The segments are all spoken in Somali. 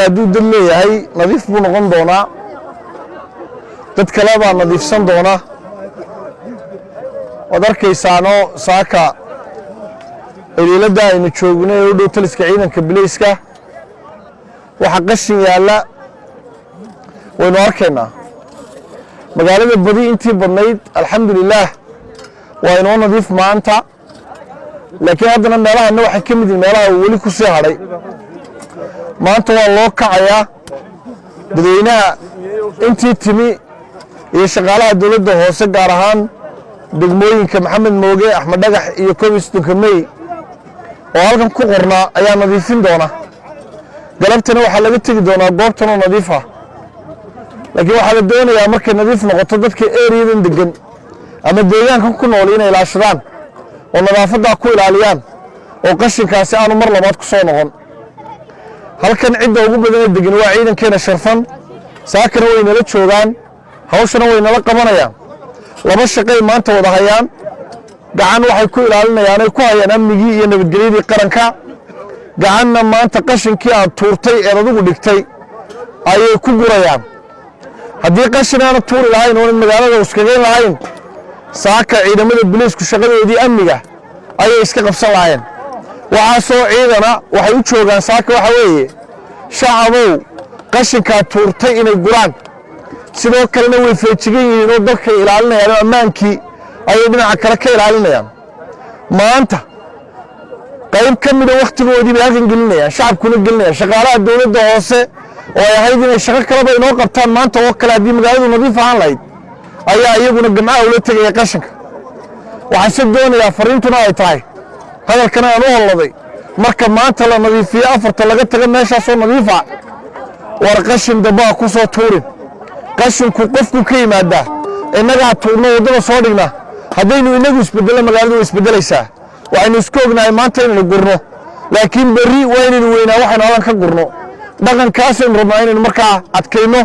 hadduu dad leeyahay nadiif buu noqon doonaa, dad kale baa nadiifsan doona. waad arkaysaanoo saaka iliilada aynu joogno ee u dhow taliska ciidanka bilayska waxa qashin yaalla waynu arkaynaa. magaalada badi intii badnayd alxamdulilaah waa inoo nadiif maanta, laakiin haddana meelahana waxay ka mid yihiin meelaha uu weli ku sii hadhay. maanta waa loo kacayaa dadweynaha intii timi iyo shaqaalaha dowladda hoose gaar ahaan degmooyinka Maxamed Mooge, Axmed Dhagax iyo Koobistunka May oo halkan ku qornaa ayaa nadiifin doona. galabtana waxaa laga tegi doonaa goobtan oo nadiif ah, laakiin waxaa la doonayaa markay nadiif noqoto dadka ereyadan degan ama deegaankan ku nool inay ilaashadaan oo nadaafadda ku ilaaliyaan oo qashinkaasi aanu mar labaad ku soo noqon. halkan cidda ugu badan degan waa ciidankeena sharfan, saakana way nala joogaan, hawshana way nala qabanayaan. laba shaqay maanta wada hayaan, gacan waxay ku ilaalinayaan ay ku hayaan amnigii iyo nabadgelyadii qaranka, gacanna maanta qashinkii aad tuurtay ee adigu dhigtay ayay ku gurayaan. haddii qashin aana tuuri lahayn oo magaalada iskageyn lahayn, saaka ciidamada bilaysku shaqadoodii amniga ayay iska qabsan lahayn. waxaasoo ciidana waxay u joogaan saaka waxa weeye shacabow qashinkaa tuurtay inay guraan, sidoo kalena way feejigan yihiin oo dadka ilaalinayaan oo ammaankii ayay dhinaca kale ka ilaalinayaan. maanta qayb ka mida wakhtigoodii bay halkan gelinayaan, shacabkuna gelinayaan. shaqaalaha dowladda hoose oo ay ahayd inay shaqo kaleba inoo qabtaan maanta oo kale haddii magaaladu nadiif ahaan lahayd ayaa iyaguna gamcaha ula tegaya qashinka. waxaase doonayaa fariintuna ay tahay hadalkana aan u holladay, marka maanta la nadiifiyo afarta laga taga meeshaasoo nadiifa, war qashin dambaa ku soo tuurin. qashinku qofku ka yimaadaa, innagaa tuurno waddada soo dhigna. haddaynu innagu isbedelo magaaladu way isbedelaysaa. waxaynu isku ognahay maanta inaynu gurno, laakiin berri waa inaynu weynaa waxaynu halkan ka gurno. dhaqankaasaynu rabnaa inaynu markaa adkayno.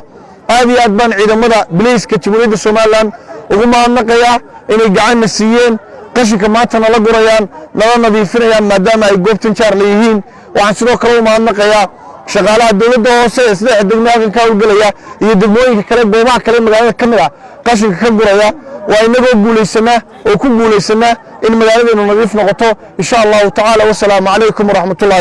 aad iyo aad baan ciidamada bilayska jamhuuriyadda somalilan ugu mahadnaqayaa inay gacanna siiyeen, qashinka maanta nala gurayaan, nala nadiifinayaan maadaama ay goobtan jaar leeyihiin. waxaan sidoo kale u mahadnaqayaa shaqaalaha dowladda hoose ee saddex degmo halkan ka howlgelaya iyo degmooyinka kale goobaha kale magaalada ka mid ah qashinka ka guraya. waa inagoo guulaysanaa oo ku guulaysanaa in magaaladeenu nadiif noqoto insha allahu tacaala. wasalaamu calaykum waraxmatullahi